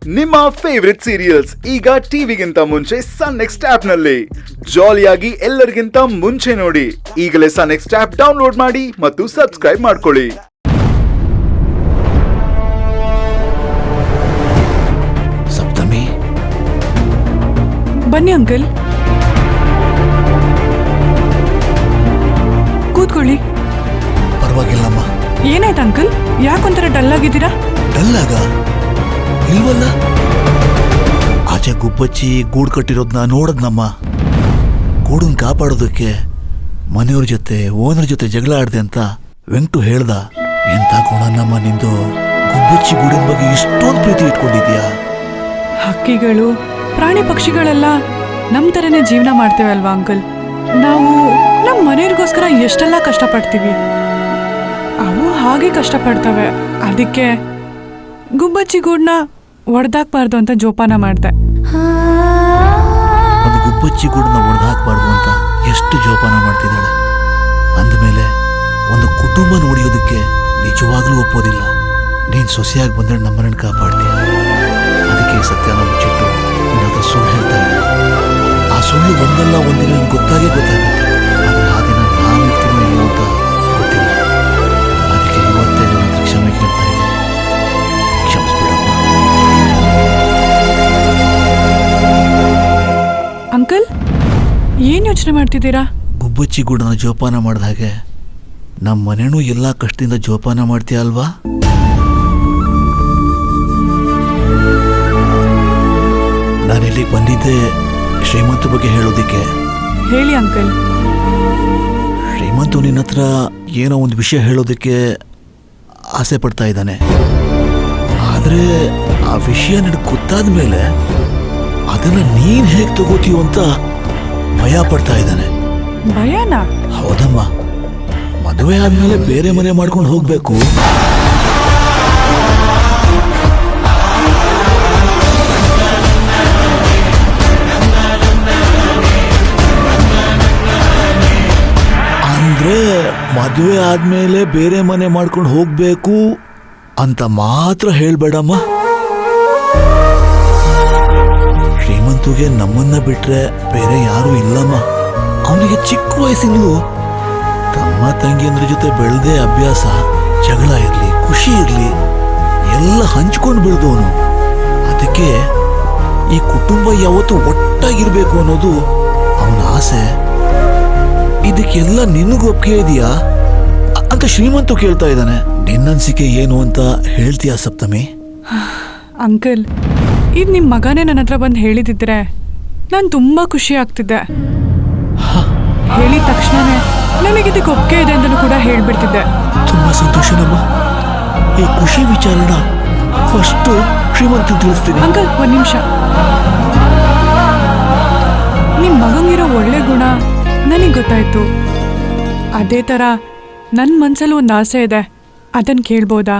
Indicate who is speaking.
Speaker 1: ನಿಮ್ಮ favourite serials ಈಗ ಟಿವಿಗಿಂತ ಮುಂಚೆ ಸನ್ ನೆಕ್ಸ್ಟ್ ಆಪ್ ನಲ್ಲಿ ಜಾಲಿಯಾಗಿ ಎಲ್ಲರಿಗಿಂತ ಮುಂಚೆ ನೋಡಿ. ಈಗಲೇ ಸನ್ ನೆಕ್ಸ್ಟ್ ಆಪ್ ಡೌನ್ಲೋಡ್ ಮಾಡಿ ಮತ್ತು ಸಬ್ಸ್ಕ್ರೈಬ್ ಮಾಡ್ಕೊಳ್ಳಿ.
Speaker 2: ಸಪ್ತಮಿ,
Speaker 3: ಬನ್ನಿ ಅಂಕಲ್, ಕೂತ್ಕೊಳ್ಳಿ.
Speaker 2: ಪರವಾಗಿಲ್ಲಮ್ಮ.
Speaker 3: ಏನಾಯ್ತು ಅಂಕಲ್, ಯಾಕೊಂಥರ ಡಲ್ ಆಗಿದ್ದೀರಾ?
Speaker 2: ಡಲ್ ಆಗ ಇಲ್ವಲ್ಲ. ಆಚೆ ಗುಬ್ಬಚ್ಚಿ ಗೂಡು ಕಟ್ಟಿರೋದನ್ನ ನೋಡದ್ನಮ್ಮ. ಗೂಡನ್ ಕಾಪಾಡೋದಕ್ಕೆ ಮನೆಯವ್ರ ಜೊತೆ ಓನರ್ ಜೊತೆ ಜಗಳ ಆಡ್ದೆ ಅಂತ ವೆಂಕಟು ಹೇಳ್ದ. ಎಂತ ಗುಣನಮ್ಮ ನಿಂದು, ಗುಬ್ಬಚ್ಚಿ ಗೂಡಿನ ಬಗ್ಗೆ ಇಷ್ಟೊಂದು ಪ್ರೀತಿ ಇಟ್ಕೊಂಡಿದ್ಯಾ?
Speaker 3: ಹಕ್ಕಿಗಳು, ಪ್ರಾಣಿ ಪಕ್ಷಿಗಳೆಲ್ಲ ನಮ್ ತರನೇ ಜೀವನ ಮಾಡ್ತೇವೆ ಅಲ್ವಾ ಅಂಕಲ್? ನಾವು ನಮ್ಮ ಮನೆಯವ್ರಿಗೋಸ್ಕರ ಎಷ್ಟೆಲ್ಲ ಕಷ್ಟಪಡ್ತೀವಿ, ಅವು ಹಾಗೆ ಕಷ್ಟಪಡ್ತವೆ. ಅದಕ್ಕೆ ಗುಬ್ಬಚ್ಚಿ ಗೂಡನ್ನ ಒಡೆದಾಕ್ಬಾರ್ದು ಅಂತ ಜೋಪಾನ ಮಾಡ್ದೆ.
Speaker 2: ಒಂದು ಗುಬ್ಬಚ್ಚಿ ಗೂಡನ್ನ ಒಡೆದಾಕ್ಬಾರ್ದು ಅಂತ ಎಷ್ಟು ಜೋಪಾನ ಮಾಡ್ತಿದ್ದಾಳೆ. ಅಂದಮೇಲೆ ಒಂದು ಕುಟುಂಬ ನೋಡಿಯೋದಕ್ಕೆ ನಿಜವಾಗ್ಲೂ ಒಪ್ಪೋದಿಲ್ಲ. ನೀನ್ ಸೊಸೆಯಾಗಿ ಬಂದ್ರೆ ನಮ್ಮನ್ನ ಕಾಪಾಡ್ತೀಯ. ಅದಕ್ಕೆ ಸತ್ಯನ ಮುಚ್ಚಿಟ್ಟು ನಿನ್ನ ಹತ್ರ ಸುಳ್ಳು ಹೇಳ್ತಾ ಇದ್ದೆ. ಆ ಸುಳ್ಳು ಒಂದಲ್ಲ ಒಂದಿನ ನಿನ್ಗೆ ಗೊತ್ತಾಗುತ್ತೆ. ಆದ್ರೆ ಆ ದಿನ ನಾನಿರ್ತೀನೋ ಇಲ್ಲೋ ಅಂತ ಗೊತ್ತಿಲ್ಲ. ಅದಕ್ಕೆ ಇವತ್ತೇ ನಿನ್ನ ಹತ್ರ ಕ್ಷಮೆ ಕೇಳ್ತಾ ಇದ್ದೀನಿ. ಕ್ಷಮಿಸ್ಬಿಡಮ್ಮ.
Speaker 3: ಅಂಕಲ್, ಏನ್ ಯೋಚನೆ ಮಾಡ್ತಿದ್ದೀರಾ?
Speaker 2: ಗುಬ್ಬಚ್ಚಿ ಗೂಡನ್ನ ಜೋಪಾನ ಮಾಡಿದ ಹಾಗೆ ನಮ್ಮ ಮನೆನೂ ಎಲ್ಲ ಕಷ್ಟದಿಂದ ಜೋಪಾನ ಮಾಡ್ತೀಯ ಅಲ್ವಾ? ನಾನಿಲ್ಲಿಗೆ ಬಂದಿದ್ದೆ ಶ್ರೀಮಂತ ಬಗ್ಗೆ ಹೇಳೋದಿಕ್ಕೆ.
Speaker 3: ಹೇಳಿ ಅಂಕಲ್.
Speaker 2: ಶ್ರೀಮಂತು ನಿನ್ನ ಹತ್ರ ಏನೋ ಒಂದು ವಿಷಯ ಹೇಳೋದಕ್ಕೆ ಆಸೆ ಪಡ್ತಾ ಇದ್ದಾನೆ. ಆದರೆ ಆ ವಿಷಯ ನನಗೆ ಗೊತ್ತಾದ ಮೇಲೆ ಅದನ್ನ ನೀನ್ ಹೇಗೆ ತಗೋತೀಯೋ ಅಂತ ಭಯ ಪಡ್ತಾ ಇದ್ದಾನೆ.
Speaker 3: ಭಯನಾ?
Speaker 2: ಹೌದಮ್ಮ. ಮದುವೆ ಆದ್ಮೇಲೆ ಬೇರೆ ಮನೆ ಮಾಡ್ಕೊಂಡು ಹೋಗ್ಬೇಕು. ಅಂದ್ರೆ ಮದುವೆ ಆದ್ಮೇಲೆ ಬೇರೆ ಮನೆ ಮಾಡ್ಕೊಂಡು ಹೋಗ್ಬೇಕು ಅಂತ ಮಾತ್ರ ಹೇಳ್ಬೇಡಮ್ಮ. ಶ್ರೀಮಂತುಗೆ ನಮ್ಮನ್ನ ಬಿಟ್ರೆ ಬೇರೆ ಯಾರು ಇಲ್ಲಮ್ಮ. ಅವನಿಗೆ ಚಿಕ್ಕ ವಯಸ್ಸಿನಲ್ಲೂ ತಮ್ಮ ತಂಗಿಯಂದ್ರ ಜೊತೆ ಬೆಳೆದೇ ಅಭ್ಯಾಸ. ಜಗಳ ಇರ್ಲಿ, ಖುಷಿ ಇರ್ಲಿ, ಎಲ್ಲ ಹಂಚ್ಕೊಂಡು ಬೆಳೆದವನು. ಅದಕ್ಕೆ ಈ ಕುಟುಂಬ ಯಾವತ್ತೂ ಒಟ್ಟಾಗಿರ್ಬೇಕು ಅನ್ನೋದು ಅವನ ಆಸೆ. ಇದಕ್ಕೆಲ್ಲ ನಿನಗೂ ಒಪ್ಪಿಗೆ ಇದೆಯಾ ಅಂತ ಶ್ರೀಮಂತು ಕೇಳ್ತಾ ಇದ್ದಾನೆ. ನಿನ್ನನ್ಸಿಕೆ ಏನು ಅಂತ ಹೇಳ್ತೀಯಾ ಸಪ್ತಮಿ?
Speaker 3: ಅಂಕಲ್, ಇದು ನಿಮ್ಮ ಮಗನೇ ನನ್ನ ಹತ್ರ ಬಂದು ಹೇಳಿದಿದ್ರೆ ನಾನು ತುಂಬಾ ಖುಷಿ ಆಗ್ತಿದ್ದೆ. ಹೇಳಿದ ತಕ್ಷಣನೇ ನನಗಿದಕ್ಕೆ ಒಪ್ಪಿಗೆ ಇದೆ ಅಂತಲೂ ಕೂಡ ಹೇಳ್ಬಿಡ್ತಿದ್ದೆ.
Speaker 2: ತುಂಬಾ ಸಂತೋಷನಮ್ಮ. ಈ ಖುಷಿ ವಿಚಾರನ ಫಸ್ಟ್ ಶ್ರೀಮಂತ ತಿಳಿಸ್ತೀನಿ.
Speaker 3: ಅಂಕಲ್, ಒಂದ್ ನಿಮಿಷ. ನಿಮ್ಮ ಮಗಂಗಿರೋ ಒಳ್ಳೆ ಗುಣ ನನಗೆ ಗೊತ್ತಾಯ್ತು. ಅದೇ ಥರ ನನ್ನ ಮನಸ್ಸಲ್ಲಿ ಒಂದು ಆಸೆ ಇದೆ, ಅದನ್ನು ಕೇಳ್ಬೋದಾ?